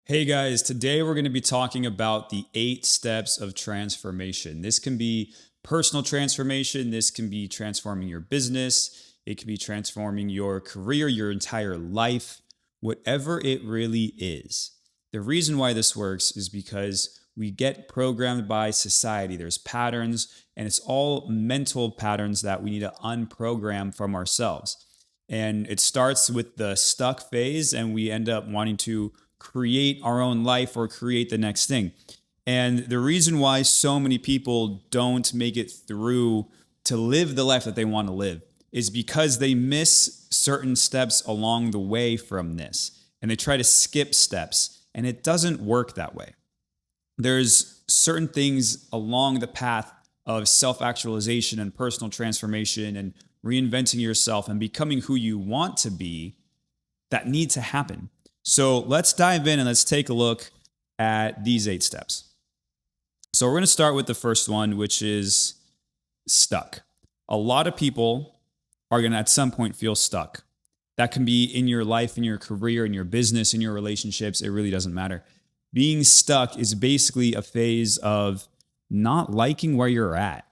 Hey guys, today we're going to be talking about the 8 steps of transformation. This can be personal transformation, this can be transforming your business, it can be transforming your career, your entire life, whatever it really is. The reason why this works is because we get programmed by society. There's patterns, and it's all mental patterns that we need to unprogram from ourselves. And it starts with the stuck phase, and we end up wanting to create our own life or create the next thing. And the reason why so many people don't make it through to live the life that they want to live is because they miss certain steps along the way from this. And they try to skip steps, and it doesn't work that way. There's certain things along the path of self-actualization and personal transformation and reinventing yourself and becoming who you want to be that need to happen. So let's dive in and let's take a look at these 8 steps. So we're going to start with the first one, which is stuck. A lot of people are going to at some point feel stuck. That can be in your life, in your career, in your business, in your relationships. It really doesn't matter. Being stuck is basically a phase of not liking where you're at.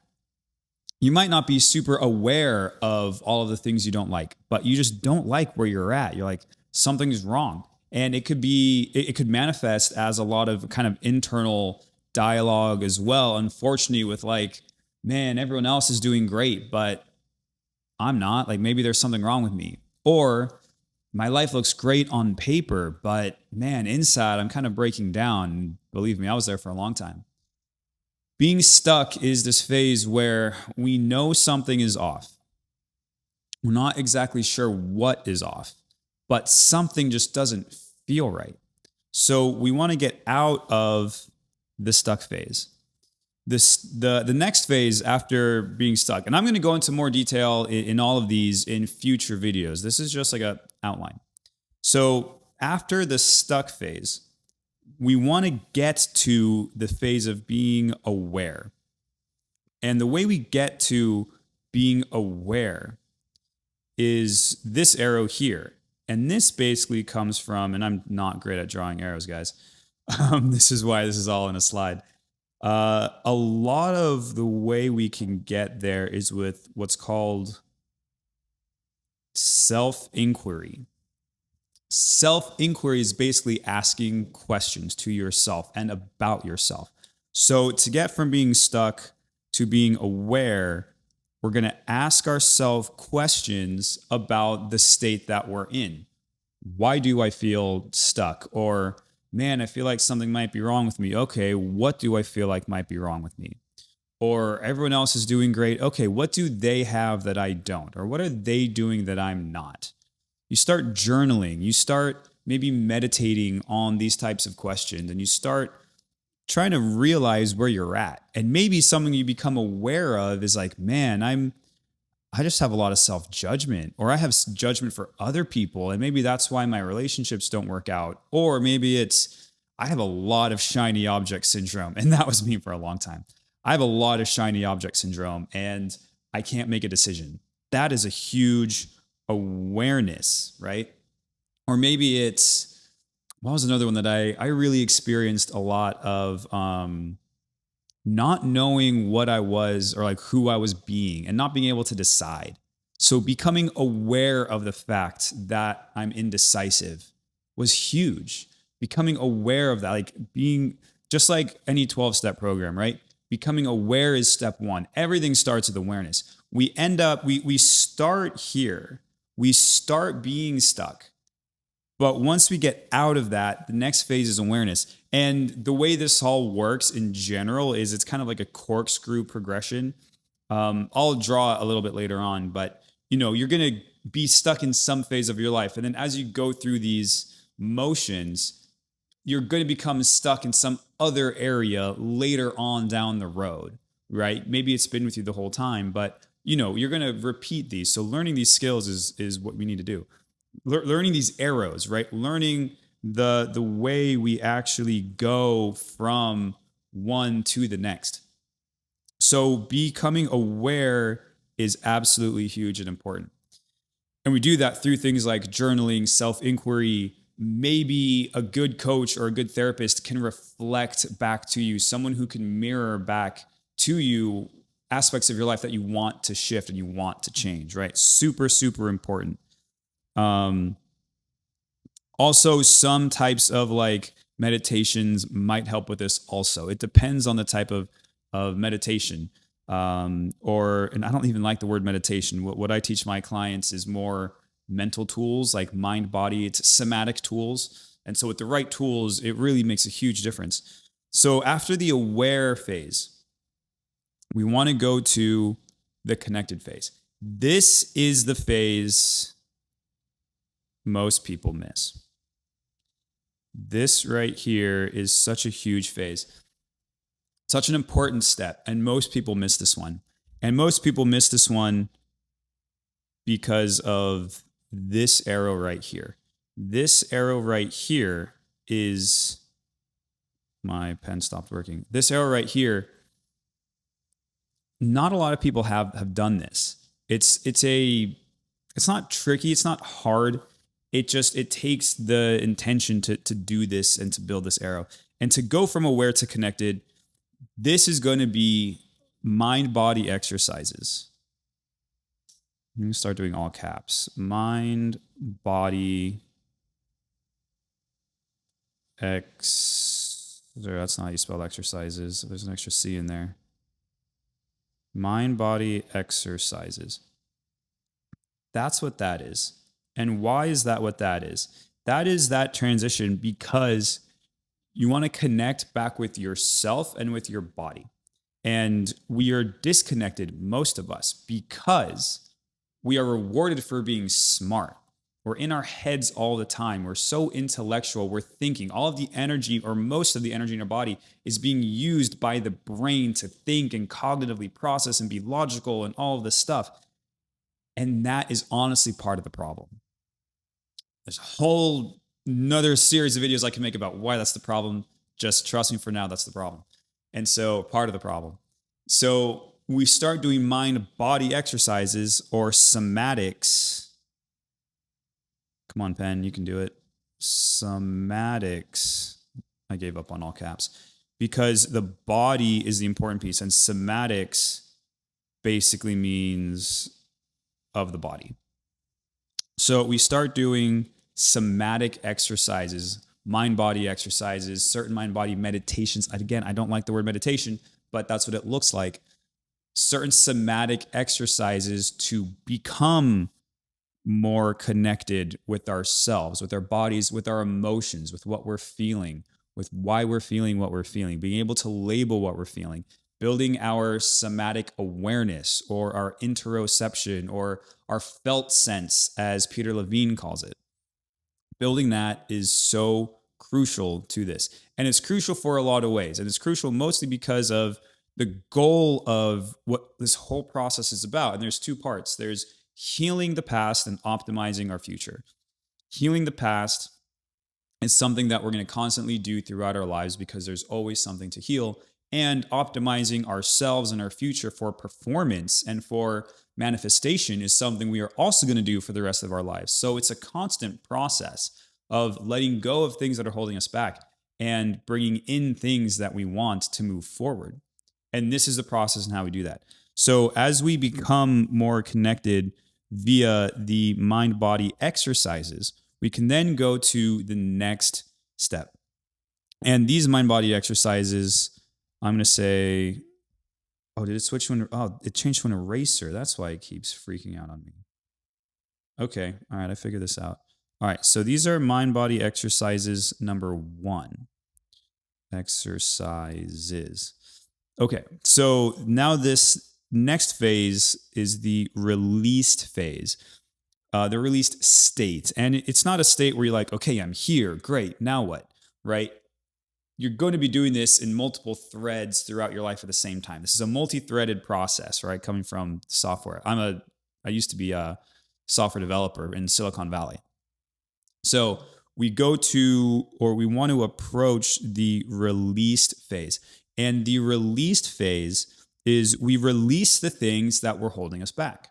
You might not be super aware of all of the things you don't like, but you just don't like where you're at. You're like, something's wrong. And it could manifest as a lot of kind of internal dialogue as well. Unfortunately, with like, man, everyone else is doing great, but I'm not. Like maybe there's something wrong with me. Or my life looks great on paper, but man, inside I'm kind of breaking down. Believe me, I was there for a long time. Being stuck is this phase where we know something is off. We're not exactly sure what is off, but something just doesn't feel right. So we want to get out of the stuck phase. The next phase after being stuck, and I'm going to go into more detail in all of these in future videos. This is just like an outline. So after the stuck phase, we want to get to the phase of being aware. And the way we get to being aware is this arrow here. And this basically comes from, and I'm not great at drawing arrows, guys. This is why this is all in a slide. A lot of the way we can get there is with what's called self-inquiry. Self-inquiry is basically asking questions to yourself and about yourself. So to get from being stuck to being aware, we're going to ask ourselves questions about the state that we're in. Why do I feel stuck? Or, man, I feel like something might be wrong with me. Okay, what do I feel like might be wrong with me? Or everyone else is doing great. Okay, what do they have that I don't? Or what are they doing that I'm not? You start journaling, you start maybe meditating on these types of questions, and you start trying to realize where you're at. And maybe something you become aware of is like, man, I just have a lot of self-judgment, or I have judgment for other people, and maybe that's why my relationships don't work out. Or maybe it's I have a lot of shiny object syndrome, and that was me for a long time. I have a lot of shiny object syndrome, and I can't make a decision. That is a huge awareness, right? Or maybe it's, what was another one that I really experienced a lot of not knowing what I was or like who I was being and not being able to decide. So becoming aware of the fact that I'm indecisive was huge. Becoming aware of that, like being just like any 12-step program, right? Becoming aware is step one. Everything starts with awareness. We start here. We start being stuck. But once we get out of that, the next phase is awareness. And the way this all works in general is it's kind of like a corkscrew progression. I'll draw a little bit later on, but you're going to be stuck in some phase of your life. And then as you go through these motions, you're going to become stuck in some other area later on down the road, right? Maybe it's been with you the whole time, but you're going to repeat these. So learning these skills is what we need to do. Learning these arrows, right? Learning the way we actually go from one to the next. So becoming aware is absolutely huge and important. And we do that through things like journaling, self-inquiry, maybe a good coach or a good therapist can reflect back to you, someone who can mirror back to you aspects of your life that you want to shift and you want to change, right? Super, super important. Also, some types of like meditations might help with this also. It depends on the type of meditation. And I don't even like the word meditation. What I teach my clients is more mental tools, like mind, body, it's somatic tools. And so with the right tools, it really makes a huge difference. So after the aware phase, we want to go to the connected phase. This is the phase most people miss. This right here is such a huge phase, such an important step, and most people miss this one. And most people miss this one because of this arrow right here. This arrow right here is, my pen stopped working. This arrow right here, not a lot of people have done this. It's not tricky, it's not hard. It takes the intention to do this and to build this arrow. And to go from aware to connected, this is going to be mind-body exercises. I'm going to start doing all caps. Mind, body, that's not how you spell exercises. There's an extra C in there. Mind, body, exercises. That's what that is. And why is that what that is? That is that transition because you want to connect back with yourself and with your body. And we are disconnected, most of us, because we are rewarded for being smart. We're in our heads all the time. We're so intellectual. We're thinking. All of the energy, or most of the energy in our body, is being used by the brain to think and cognitively process and be logical and all of this stuff. And that is honestly part of the problem. There's a whole another series of videos I can make about why that's the problem. Just trust me, for now, that's the problem. And so part of the problem. So we start doing mind-body exercises or somatics. Come on, pen, you can do it. Somatics. I gave up on all caps. Because the body is the important piece, and somatics basically means of the body. So we start doing somatic exercises, mind-body exercises, certain mind-body meditations. Again, I don't like the word meditation, but that's what it looks like. Certain somatic exercises to become more connected with ourselves, with our bodies, with our emotions, with what we're feeling, with why we're feeling what we're feeling, being able to label what we're feeling, building our somatic awareness or our interoception or our felt sense, as Peter Levine calls it. Building that is so crucial to this. And it's crucial for a lot of ways. And it's crucial mostly because of the goal of what this whole process is about. And there's two parts. There's healing the past and optimizing our future. Healing the past is something that we're going to constantly do throughout our lives because there's always something to heal. And optimizing ourselves and our future for performance and for manifestation is something we are also going to do for the rest of our lives. So it's a constant process of letting go of things that are holding us back and bringing in things that we want to move forward. And this is the process and how we do that. So as we become more connected via the mind-body exercises, we can then go to the next step. And these mind-body exercises, I'm going to say, oh, did it switch to it changed to an eraser. That's why it keeps freaking out on me. Okay. All right. I figured this out. All right. So these are mind-body exercises number 1. Exercises. Okay. So now this next phase is the released phase. The released state. And it's not a state where you're like, okay, I'm here. Great. Now what? Right? You're going to be doing this in multiple threads throughout your life at the same time. This is a multi-threaded process, right? Coming from software. I used to be a software developer in Silicon Valley. So we want to approach the released phase. And the released phase is we release the things that were holding us back.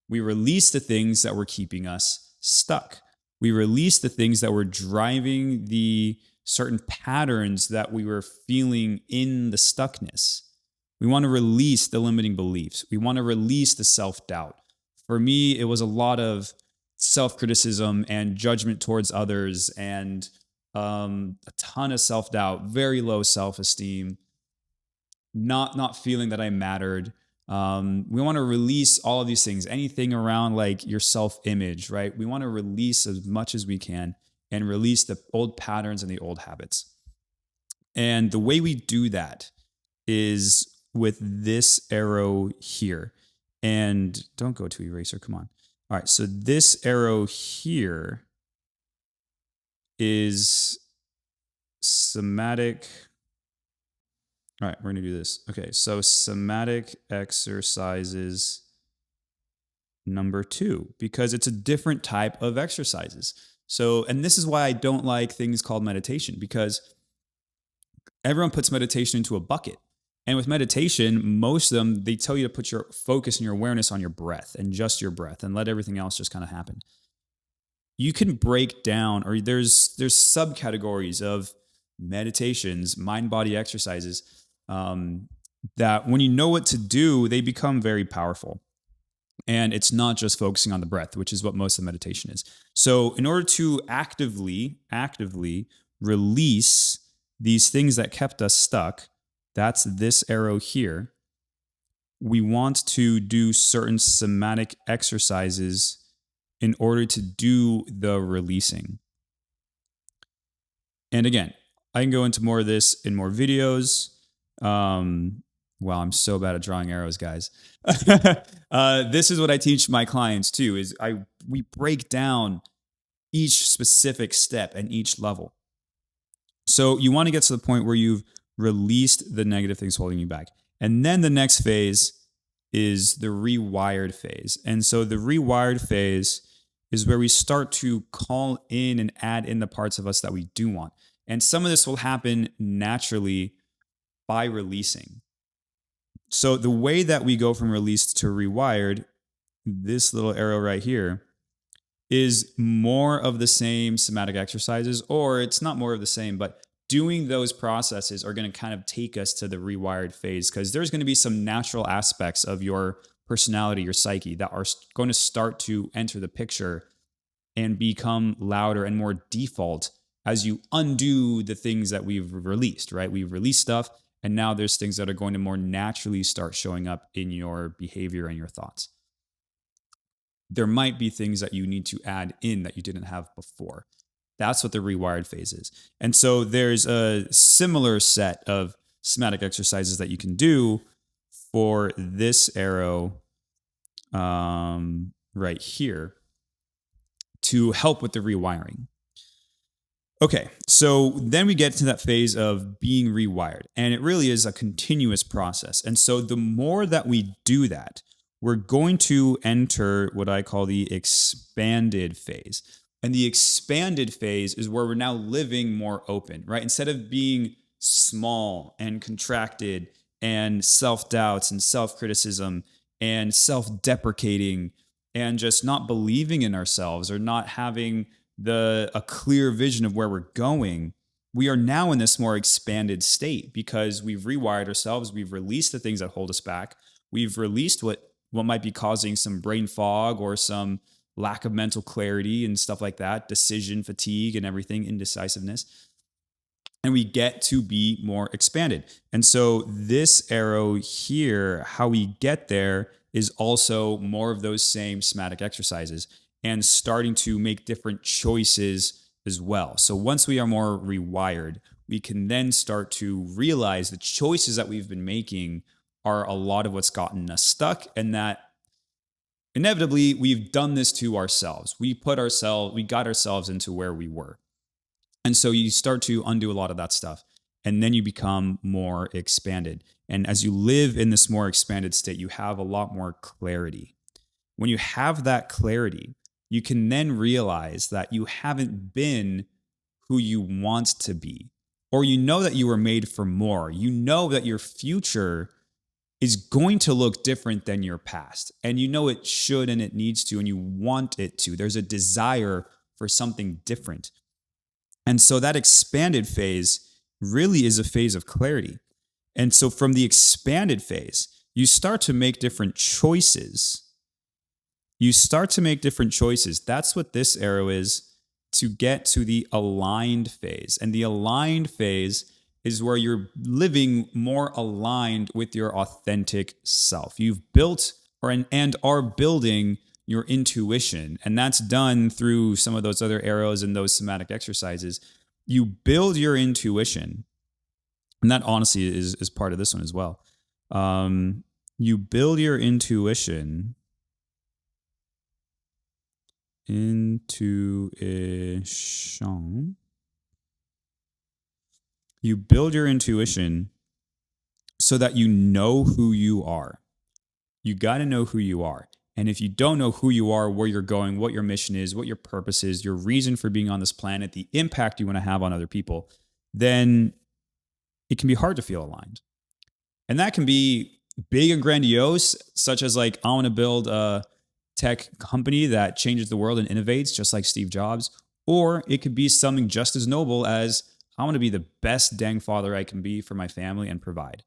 We release the things that were keeping us stuck. We release the things that were driving the certain patterns that we were feeling in the stuckness. We want to release the limiting beliefs. We want to release the self-doubt. For me, it was a lot of self-criticism and judgment towards others, and a ton of self-doubt, very low self-esteem, not feeling that I mattered. We want to release all of these things, anything around like your self-image, right? We want to release as much as we can and release the old patterns and the old habits. And the way we do that is with this arrow here. And don't go to eraser, come on. All right, so this arrow here is somatic. All right, we're gonna do this. Okay, so somatic exercises number 2, because it's a different type of exercises. So, and this is why I don't like things called meditation, because everyone puts meditation into a bucket. And with meditation, most of them, they tell you to put your focus and your awareness on your breath and just your breath and let everything else just kind of happen. You can break down, or there's subcategories of meditations, mind-body exercises, that when you know what to do, they become very powerful. And it's not just focusing on the breath, which is what most of meditation is. So in order to actively release these things that kept us stuck, that's this arrow here, we want to do certain somatic exercises in order to do the releasing. And again, I can go into more of this in more videos. Wow, I'm so bad at drawing arrows, guys. This is what I teach my clients too, is we break down each specific step and each level. So you want to get to the point where you've released the negative things holding you back. And then the next phase is the rewired phase. And so the rewired phase is where we start to call in and add in the parts of us that we do want. And some of this will happen naturally by releasing. So the way that we go from released to rewired, this little arrow right here, is more of the same somatic exercises, or it's not more of the same, but doing those processes are going to kind of take us to the rewired phase, because there's going to be some natural aspects of your personality, your psyche, that are going to start to enter the picture and become louder and more default as you undo the things that we've released, right? We've released stuff, and now there's things that are going to more naturally start showing up in your behavior and your thoughts. There might be things that you need to add in that you didn't have before. That's what the rewired phase is. And so there's a similar set of somatic exercises that you can do for this arrow right here to help with the rewiring. Okay, so then we get to that phase of being rewired, and it really is a continuous process. And so the more that we do that, we're going to enter what I call the expanded phase. And the expanded phase is where we're now living more open, right? Instead of being small and contracted and self-doubts and self-criticism and self-deprecating and just not believing in ourselves or not having a clear vision of where we're going, we are now in this more expanded state because we've rewired ourselves. We've released the things that hold us back. We've released what might be causing some brain fog or some lack of mental clarity and stuff like that, decision fatigue and everything, indecisiveness. And we get to be more expanded. And so this arrow here, how we get there is also more of those same somatic exercises and starting to make different choices as well. So once we are more rewired, we can then start to realize the choices that we've been making are a lot of what's gotten us stuck, and that inevitably we've done this to ourselves. We got ourselves into where we were. And so you start to undo a lot of that stuff, and then you become more expanded. And as you live in this more expanded state, you have a lot more clarity. When you have that clarity, you can then realize that you haven't been who you want to be, or you know that you were made for more. You know that your future is going to look different than your past, and you know it should and it needs to, and you want it to. There's a desire for something different. And so that expanded phase really is a phase of clarity. And so from the expanded phase, you start to make different choices. That's what this arrow is, to get to the aligned phase. And the aligned phase is where you're living more aligned with your authentic self. You've built and are building your intuition. And that's done through some of those other arrows and those somatic exercises. You build your intuition. And that honestly is part of this one as well. You build your intuition. You build your intuition so that you know who you are. You got to know who you are. And if you don't know who you are, where you're going, what your mission is, what your purpose is, your reason for being on this planet, the impact you want to have on other people, then it can be hard to feel aligned. And that can be big and grandiose, such as like, I want to build a tech company that changes the world and innovates just like Steve Jobs. Or it could be something just as noble as, I want to be the best dang father I can be for my family and provide.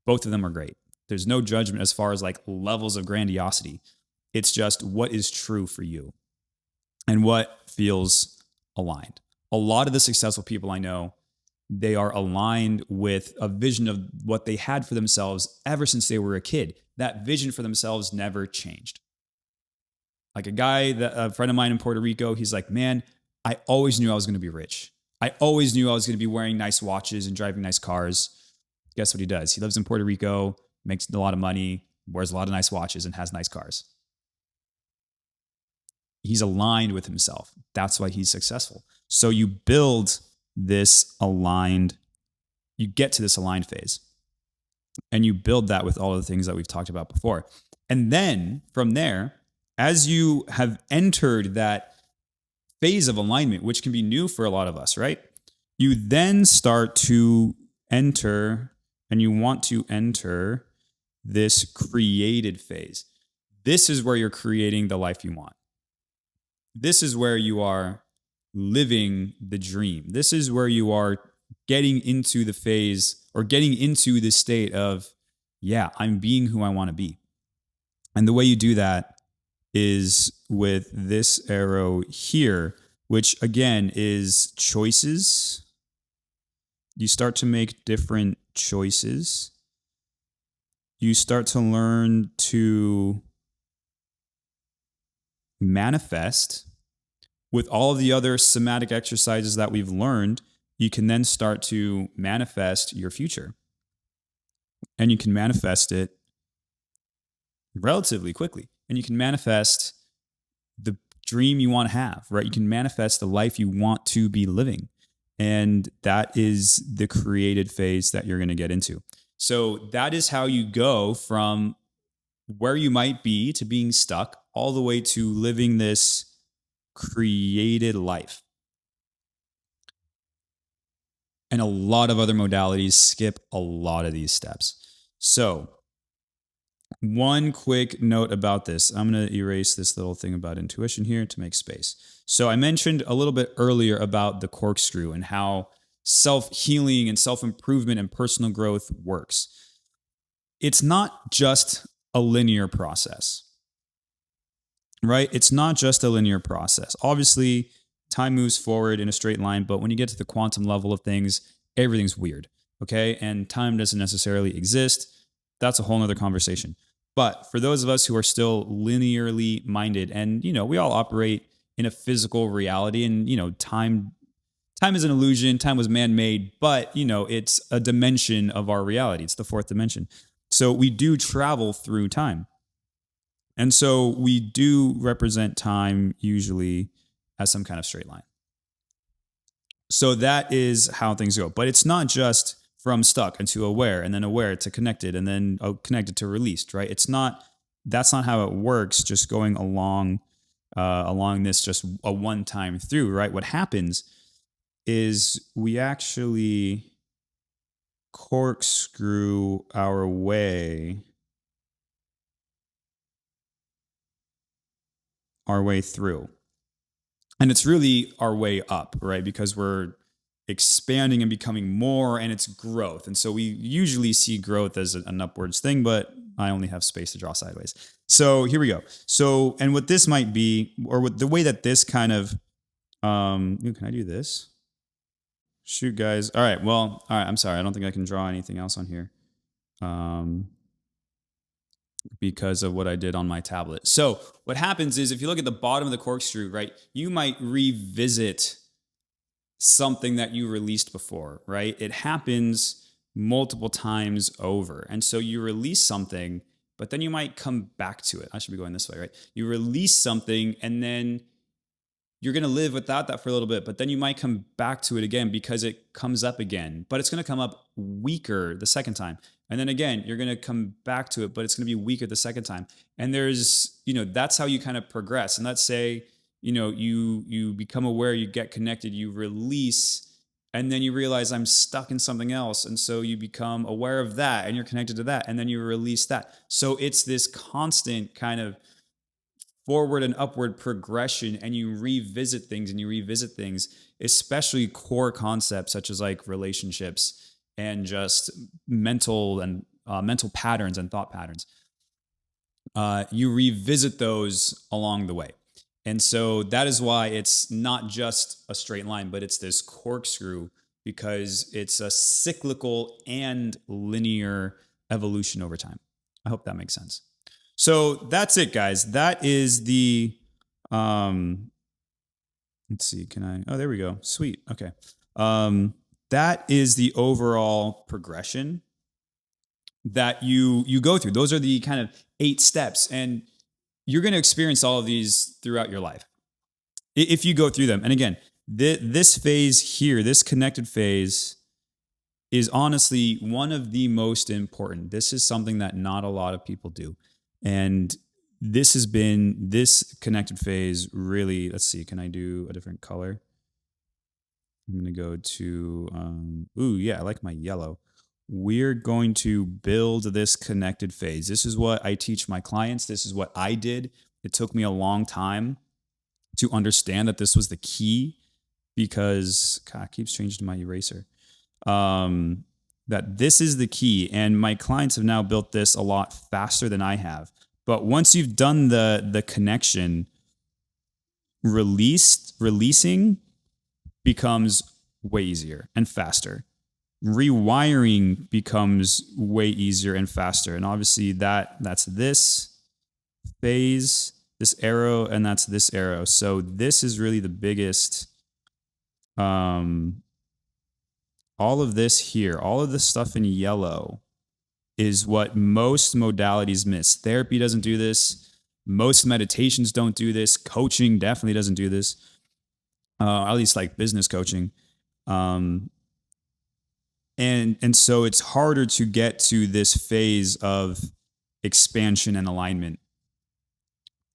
Both of them are great. There's no judgment as far as like levels of grandiosity. It's just what is true for you and what feels aligned. A lot of the successful people I know, they are aligned with a vision of what they had for themselves ever since they were a kid. That vision for themselves never changed. Like a friend of mine in Puerto Rico, he's like, man, I always knew I was going to be rich. I always knew I was going to be wearing nice watches and driving nice cars. Guess what he does? He lives in Puerto Rico, makes a lot of money, wears a lot of nice watches, and has nice cars. He's aligned with himself. That's why he's successful. So you build this aligned, you get to this aligned phase. And you build that with all of the things that we've talked about before. And then from there, as you have entered that phase of alignment, which can be new for a lot of us, right? You then start to enter, and you want to enter this created phase. This is where you're creating the life you want. This is where you are living the dream. This is where you are getting into the phase or getting into the state of, yeah, I'm being who I want to be. And the way you do that is with this arrow here, which again is choices. You start to make different choices. You start to learn to manifest. With all of the other somatic exercises that we've learned, you can then start to manifest your future. And you can manifest it relatively quickly. And you can manifest the dream you want to have, right? You can manifest the life you want to be living. And that is the created phase that you're going to get into. So that is how you go from where you might be to being stuck all the way to living this created life. And a lot of other modalities skip a lot of these steps. So one quick note about this. I'm going to erase this little thing about intuition here to make space. So I mentioned a little bit earlier about the corkscrew and how self-healing and self-improvement and personal growth works. It's not just a linear process, right? It's not just a linear process. Obviously, time moves forward in a straight line, but when you get to the quantum level of things, everything's weird, okay? And time doesn't necessarily exist. That's a whole nother conversation. But for those of us who are still linearly minded, and we all operate in a physical reality, and time is an illusion, time was man-made, but it's a dimension of our reality. It's the fourth dimension. So we do travel through time. And so we do represent time usually as some kind of straight line. So that is how things go. But it's not just from stuck into aware, and then aware to connected, and then connected to released, right? That's not how it works, just going along this just a one time through, right? What happens is we actually corkscrew our way through. And it's really our way up, right? Because we're expanding and becoming more, and it's growth. And so we usually see growth as an upwards thing, but I only have space to draw sideways. So here we go. So, and what this might be, or what the way that this kind of, can I do this? Shoot, guys. All right. Well, all right. I'm sorry. I don't think I can draw anything else on here. Because of what I did on my tablet. So what happens is if you look at the bottom of the corkscrew, right, you might revisit something that you released before, right? It happens multiple times over. And so you release something, but then you might come back to it. I should be going this way, right? You release something and then you're going to live without that for a little bit, but then you might come back to it again because it comes up again, but it's going to come up weaker the second time. And then again, you're going to come back to it, but it's going to be weaker the second time. And there's, that's how you kind of progress. And let's say, you become aware, you get connected, you release, and then you realize I'm stuck in something else. And so you become aware of that and you're connected to that. And then you release that. So it's this constant kind of forward and upward progression, and you revisit things, especially core concepts such as like relationships and just mental patterns and thought patterns. You revisit those along the way. And so that is why it's not just a straight line, but it's this corkscrew, because it's a cyclical and linear evolution over time. I hope that makes sense. So that's it, guys. That is the, let's see, oh, there we go. Sweet. Okay. That is the overall progression that you go through. Those are the kind of 8 steps, and you're going to experience all of these throughout your life if you go through them. And again, this phase here, this connected phase, is honestly one of the most important. This is something that not a lot of people do. And this connected phase really, let's see, can I do a different color? I'm going to go to, I like my yellow. We're going to build this connected phase. This is what I teach my clients. This is what I did. It took me a long time to understand that this was the key, because God, it keeps changing my eraser. That this is the key. And my clients have now built this a lot faster than I have. But once you've done the connection, releasing becomes way easier and faster. Rewiring becomes way easier and faster. And obviously that's this phase, this arrow, and that's this arrow. So this is really the biggest, all of this here, all of this stuff in yellow is what most modalities miss. Therapy doesn't do this. Most meditations don't do this. Coaching definitely doesn't do this. At least like business coaching. And so it's harder to get to this phase of expansion and alignment.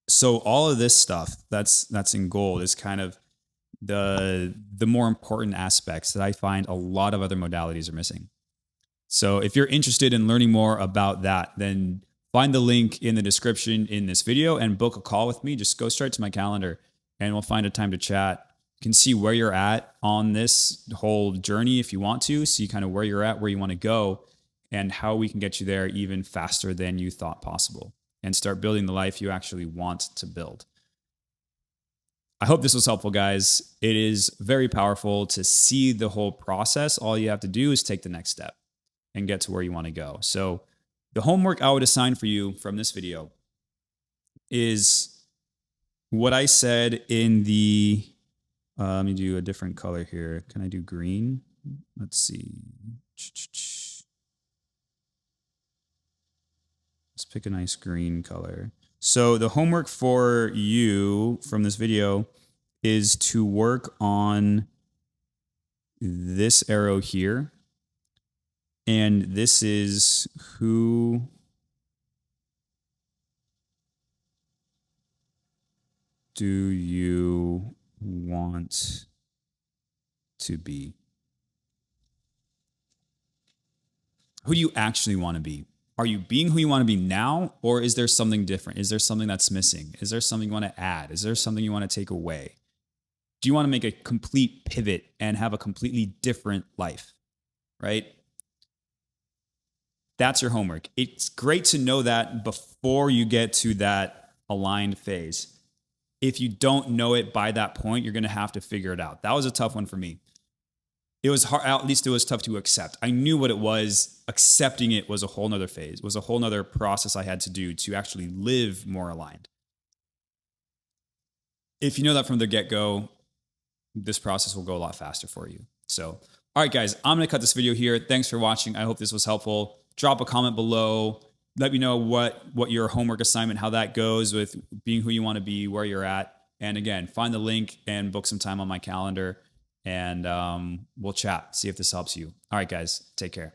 So all of this stuff that's in gold is kind of the more important aspects that I find a lot of other modalities are missing. So if you're interested in learning more about that, then find the link in the description in this video and book a call with me. Just go straight to my calendar and we'll find a time to chat. You can see where you're at on this whole journey if you want to. See kind of where you're at, where you want to go, and how we can get you there even faster than you thought possible, and start building the life you actually want to build. I hope this was helpful, guys. It is very powerful to see the whole process. All you have to do is take the next step and get to where you want to go. So the homework I would assign for you from this video is what I said in the, let me do a different color here. Can I do green? Let's see. Let's pick a nice green color. So the homework for you from this video is to work on this arrow here. And this is who do you want to be? Who do you actually want to be? Are you being who you want to be now, or is there something different? Is there something that's missing? Is there something you want to add? Is there something you want to take away? Do you want to make a complete pivot and have a completely different life, right? That's your homework. It's great to know that before you get to that aligned phase. If you don't know it by that point, you're going to have to figure it out. That was a tough one for me. It was hard, at least it was tough to accept. I knew what it was. Accepting it was a whole nother phase, was a whole nother process I had to do to actually live more aligned. If you know that from the get-go, this process will go a lot faster for you. So, all right, guys, I'm going to cut this video here. Thanks for watching. I hope this was helpful. Drop a comment below. Let me know what your homework assignment, how that goes with being who you want to be, where you're at. And again, find the link and book some time on my calendar, and we'll chat, see if this helps you. All right, guys, take care.